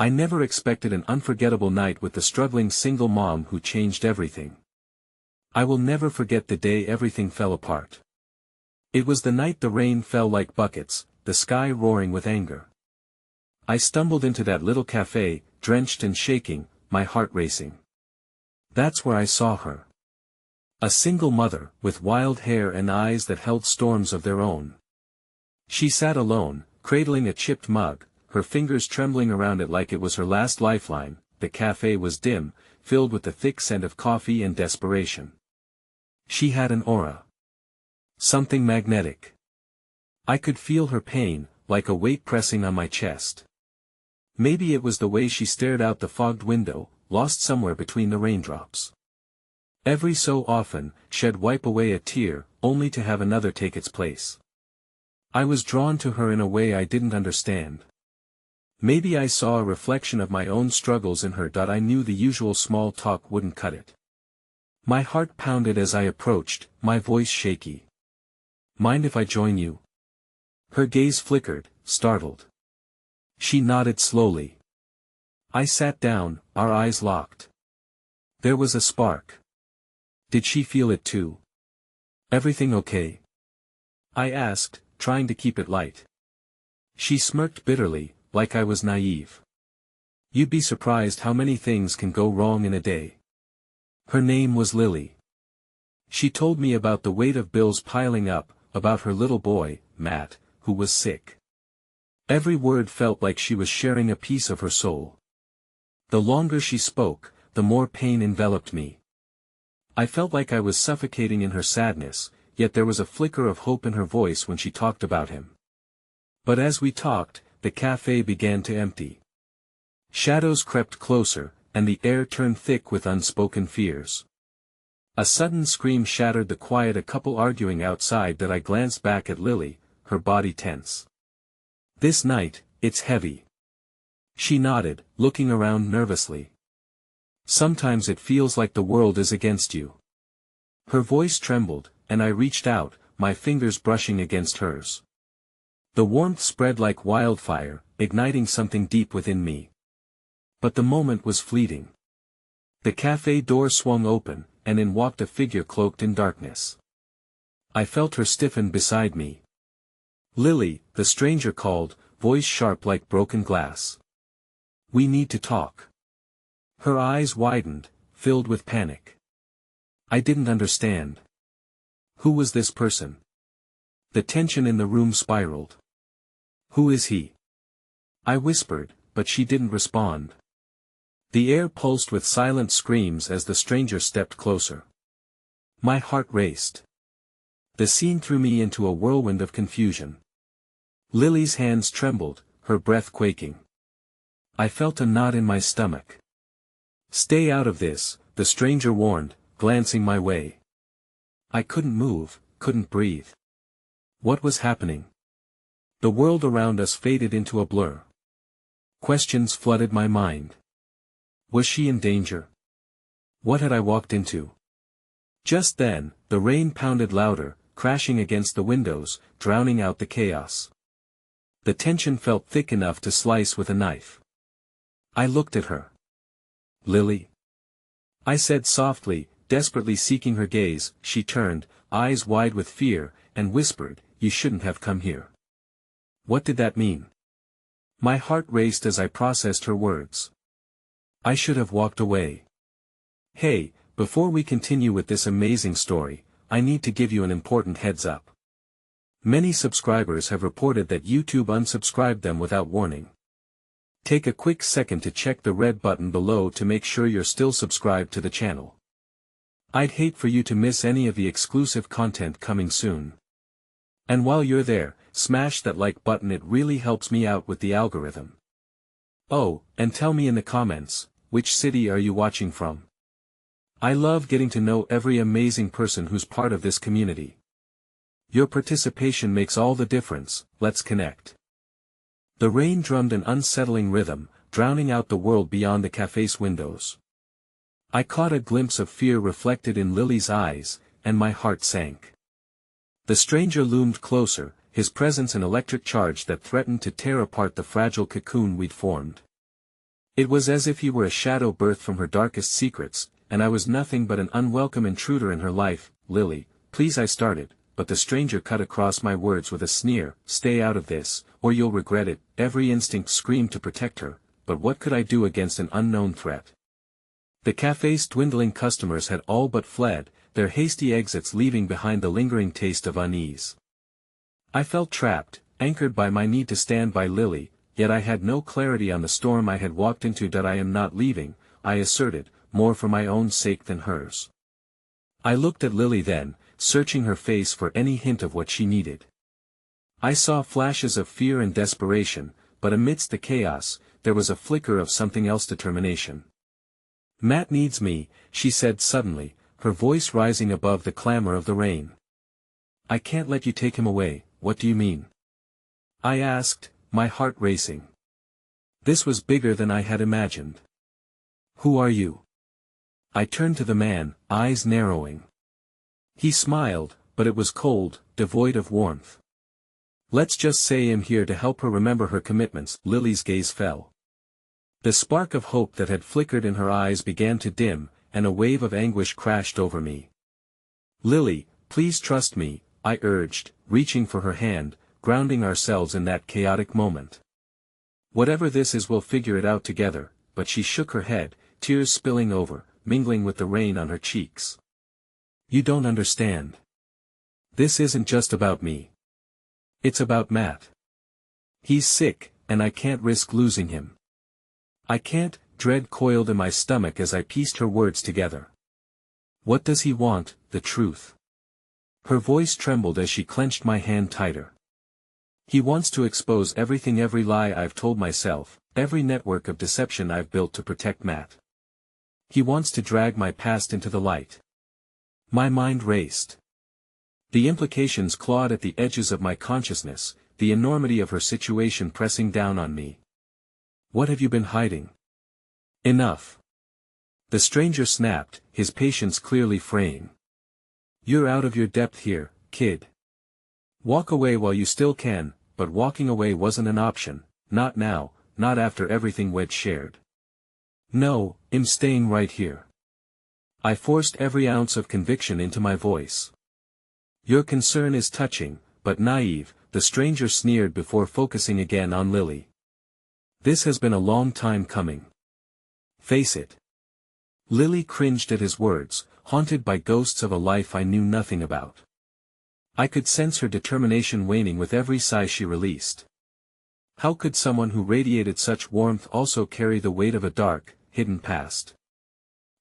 I never expected an unforgettable night with the struggling single mom who changed everything. I will never forget the day everything fell apart. It was the night the rain fell like buckets, the sky roaring with anger. I stumbled into that little cafe, drenched and shaking, my heart racing. That's where I saw her. A single mother, with wild hair and eyes that held storms of their own. She sat alone, cradling a chipped mug, her fingers trembling around it like it was her last lifeline. The cafe was dim, filled with the thick scent of coffee and desperation. She had an aura. Something magnetic. I could feel her pain, like a weight pressing on my chest. Maybe it was the way she stared out the fogged window, lost somewhere between the raindrops. Every so often, she'd wipe away a tear, only to have another take its place. I was drawn to her in a way I didn't understand. Maybe I saw a reflection of my own struggles in her. I knew the usual small talk wouldn't cut it. My heart pounded as I approached, my voice shaky. "Mind if I join you?" Her gaze flickered, startled. She nodded slowly. I sat down, our eyes locked. There was a spark. Did she feel it too? "Everything okay?" I asked, trying to keep it light. She smirked bitterly, like I was naive. "You'd be surprised how many things can go wrong in a day." Her name was Lily. She told me about the weight of bills piling up, about her little boy, Matt, who was sick. Every word felt like she was sharing a piece of her soul. The longer she spoke, the more pain enveloped me. I felt like I was suffocating in her sadness, yet there was a flicker of hope in her voice when she talked about him. But as we talked, the cafe began to empty. Shadows crept closer, and the air turned thick with unspoken fears. A sudden scream shattered the quiet. A couple arguing outside. That I glanced back at Lily, her body tense. "This night, it's heavy." She nodded, looking around nervously. "Sometimes it feels like the world is against you." Her voice trembled, and I reached out, my fingers brushing against hers. The warmth spread like wildfire, igniting something deep within me. But the moment was fleeting. The cafe door swung open, and in walked a figure cloaked in darkness. I felt her stiffen beside me. "Lily," the stranger called, voice sharp like broken glass. "We need to talk." Her eyes widened, filled with panic. I didn't understand. Who was this person? The tension in the room spiraled. "Who is he?" I whispered, but she didn't respond. The air pulsed with silent screams as the stranger stepped closer. My heart raced. The scene threw me into a whirlwind of confusion. Lily's hands trembled, her breath quaking. I felt a knot in my stomach. "Stay out of this," the stranger warned, glancing my way. I couldn't move, couldn't breathe. What was happening? The world around us faded into a blur. Questions flooded my mind. Was she in danger? What had I walked into? Just then, the rain pounded louder, crashing against the windows, drowning out the chaos. The tension felt thick enough to slice with a knife. I looked at her. "Lily?" I said softly, desperately seeking her gaze. She turned, eyes wide with fear, and whispered, "You shouldn't have come here." What did that mean? My heart raced as I processed her words. I should have walked away. Hey, before we continue with this amazing story, I need to give you an important heads up. Many subscribers have reported that YouTube unsubscribed them without warning. Take a quick second to check the red button below to make sure you're still subscribed to the channel. I'd hate for you to miss any of the exclusive content coming soon. And while you're there, smash that like button, it really helps me out with the algorithm. Oh, and tell me in the comments, which city are you watching from? I love getting to know every amazing person who's part of this community. Your participation makes all the difference. Let's connect. The rain drummed an unsettling rhythm, drowning out the world beyond the cafe's windows. I caught a glimpse of fear reflected in Lily's eyes, and my heart sank. The stranger loomed closer, his presence an electric charge that threatened to tear apart the fragile cocoon we'd formed. It was as if he were a shadow birthed from her darkest secrets, and I was nothing but an unwelcome intruder in her life. "Lily, please," I started, but the stranger cut across my words with a sneer. "Stay out of this, or you'll regret it." Every instinct screamed to protect her, but what could I do against an unknown threat? The cafe's dwindling customers had all but fled, their hasty exits leaving behind the lingering taste of unease. I felt trapped, anchored by my need to stand by Lily, yet I had no clarity on the storm I had walked into. "That I am not leaving," I asserted, more for my own sake than hers. I looked at Lily then, searching her face for any hint of what she needed. I saw flashes of fear and desperation, but amidst the chaos, there was a flicker of something else: determination. "Matt needs me," she said suddenly, her voice rising above the clamor of the rain. "I can't let you take him away." "What do you mean?" I asked, my heart racing. This was bigger than I had imagined. "Who are you?" I turned to the man, eyes narrowing. He smiled, but it was cold, devoid of warmth. "Let's just say I'm here to help her remember her commitments." Lily's gaze fell. The spark of hope that had flickered in her eyes began to dim, and a wave of anguish crashed over me. "Lily, please trust me," I urged, reaching for her hand, grounding ourselves in that chaotic moment. "Whatever this is, we'll figure it out together." But she shook her head, tears spilling over, mingling with the rain on her cheeks. "You don't understand. This isn't just about me. It's about Matt. He's sick, and I can't risk losing him." "I can't," dread coiled in my stomach as I pieced her words together. "What does he want?" "The truth." Her voice trembled as she clenched my hand tighter. "He wants to expose everything, every lie I've told myself, every network of deception I've built to protect Matt. He wants to drag my past into the light." My mind raced. The implications clawed at the edges of my consciousness, the enormity of her situation pressing down on me. "What have you been hiding?" "Enough." The stranger snapped, his patience clearly fraying. "You're out of your depth here, kid. Walk away while you still can." But walking away wasn't an option, not now, not after everything we'd shared. "No, I'm staying right here." I forced every ounce of conviction into my voice. "Your concern is touching, but naive," the stranger sneered before focusing again on Lily. "This has been a long time coming. Face it." Lily cringed at his words, haunted by ghosts of a life I knew nothing about. I could sense her determination waning with every sigh she released. How could someone who radiated such warmth also carry the weight of a dark, hidden past?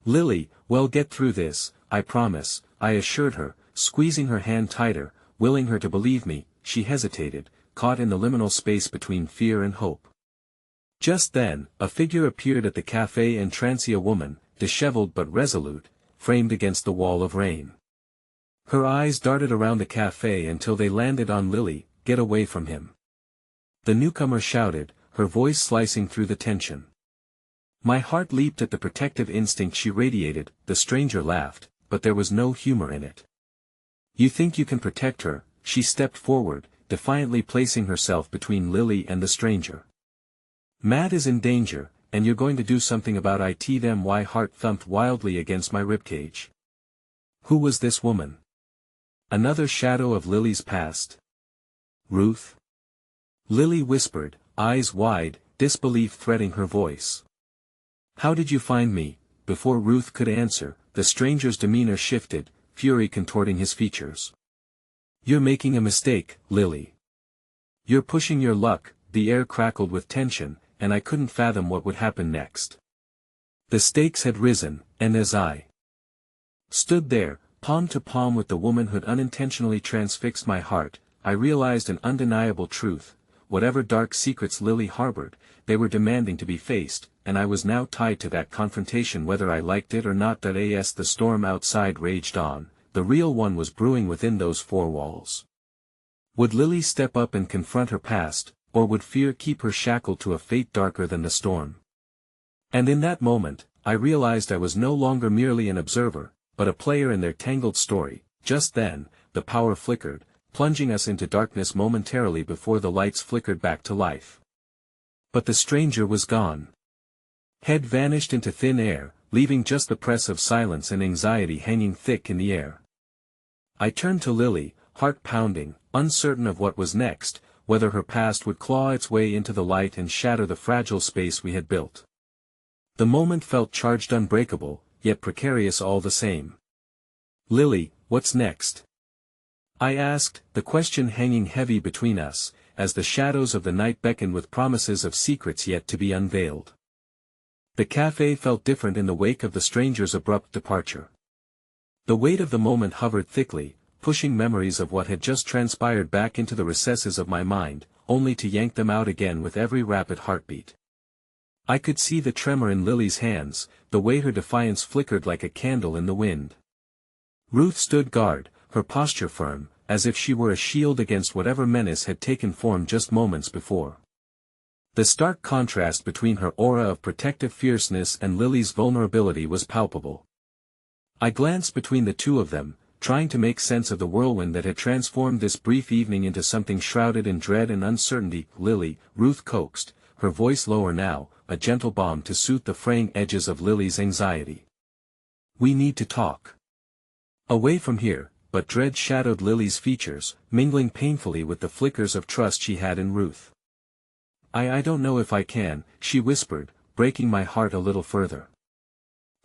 "Lily, we'll get through this, I promise," I assured her, squeezing her hand tighter, willing her to believe me. She hesitated, caught in the liminal space between fear and hope. Just then, a figure appeared at the cafe, a woman, disheveled but resolute, framed against the wall of rain. Her eyes darted around the cafe until they landed on Lily. "Get away from him!" the newcomer shouted, her voice slicing through the tension. My heart leaped at the protective instinct she radiated. The stranger laughed, but there was no humor in it. "You think you can protect her?" She stepped forward, defiantly placing herself between Lily and the stranger. "Matt is in danger, and you're going to do something about it." My heart thumped wildly against my ribcage. Who was this woman? Another shadow of Lily's past? Ruth? Lily whispered, eyes wide, disbelief threading her voice. "How did you find me?" Before Ruth could answer, the stranger's demeanor shifted, fury contorting his features. "You're making a mistake, Lily. You're pushing your luck." The air crackled with tension, and I couldn't fathom what would happen next. The stakes had risen, and as I stood there, palm to palm with the woman who'd unintentionally transfixed my heart, I realized an undeniable truth: whatever dark secrets Lily harbored, they were demanding to be faced, and I was now tied to that confrontation whether I liked it or not. The storm outside raged on, the real one was brewing within those four walls. Would Lily step up and confront her past, or would fear keep her shackled to a fate darker than the storm? And in that moment, I realized I was no longer merely an observer, but a player in their tangled story. Just then, the power flickered, plunging us into darkness momentarily before the lights flickered back to life. But the stranger was gone. Head vanished into thin air, leaving just the press of silence and anxiety hanging thick in the air. I turned to Lily, heart pounding, uncertain of what was next, whether her past would claw its way into the light and shatter the fragile space we had built. The moment felt charged, unbreakable, yet precarious all the same. "Lily, what's next?" I asked, the question hanging heavy between us, as the shadows of the night beckoned with promises of secrets yet to be unveiled. The café felt different in the wake of the stranger's abrupt departure. The weight of the moment hovered thickly, pushing memories of what had just transpired back into the recesses of my mind, only to yank them out again with every rapid heartbeat. I could see the tremor in Lily's hands, the way her defiance flickered like a candle in the wind. Ruth stood guard, her posture firm, as if she were a shield against whatever menace had taken form just moments before. The stark contrast between her aura of protective fierceness and Lily's vulnerability was palpable. I glanced between the two of them, trying to make sense of the whirlwind that had transformed this brief evening into something shrouded in dread and uncertainty. "Lily," Ruth coaxed, her voice lower now, a gentle balm to soothe the fraying edges of Lily's anxiety. "We need to talk. Away from here," but dread shadowed Lily's features, mingling painfully with the flickers of trust she had in Ruth. I don't know if I can," she whispered, breaking my heart a little further.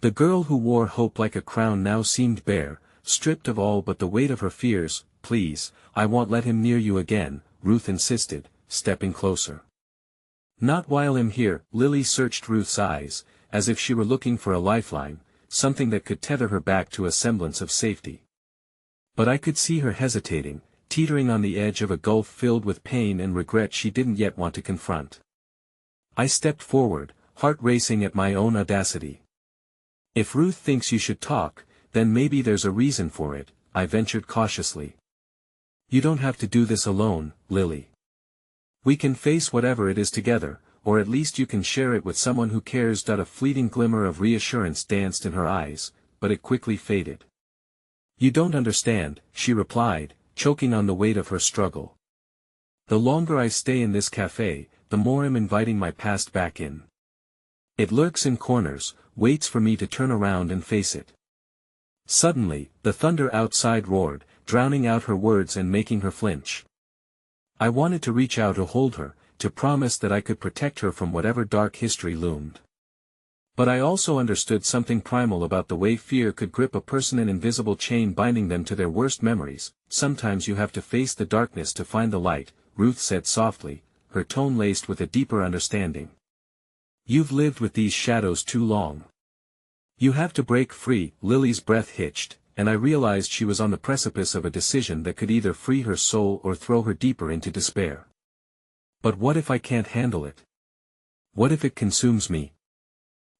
The girl who wore hope like a crown now seemed bare, stripped of all but the weight of her fears. "Please, I won't let him near you again," Ruth insisted, stepping closer. "Not while I'm here." Lily searched Ruth's eyes, as if she were looking for a lifeline, something that could tether her back to a semblance of safety. But I could see her hesitating, teetering on the edge of a gulf filled with pain and regret she didn't yet want to confront. I stepped forward, heart racing at my own audacity. "If Ruth thinks you should talk, then maybe there's a reason for it," I ventured cautiously. "You don't have to do this alone, Lily. We can face whatever it is together, or at least you can share it with someone who cares." A fleeting glimmer of reassurance danced in her eyes, but it quickly faded. "You don't understand," she replied, choking on the weight of her struggle. "The longer I stay in this café, the more I'm inviting my past back in. It lurks in corners, waits for me to turn around and face it." Suddenly, the thunder outside roared, drowning out her words and making her flinch. I wanted to reach out to hold her, to promise that I could protect her from whatever dark history loomed. But I also understood something primal about the way fear could grip a person, an invisible chain binding them to their worst memories. "Sometimes you have to face the darkness to find the light," Ruth said softly, her tone laced with a deeper understanding. "You've lived with these shadows too long. You have to break free." Lily's breath hitched, and I realized she was on the precipice of a decision that could either free her soul or throw her deeper into despair. "But what if I can't handle it? What if it consumes me?"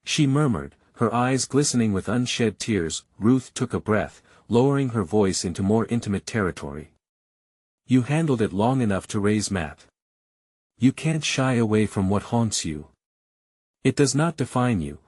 she murmured, her eyes glistening with unshed tears. Ruth took a breath, lowering her voice into more intimate territory. "You handled it long enough to raise Matt. You can't shy away from what haunts you. It does not define you,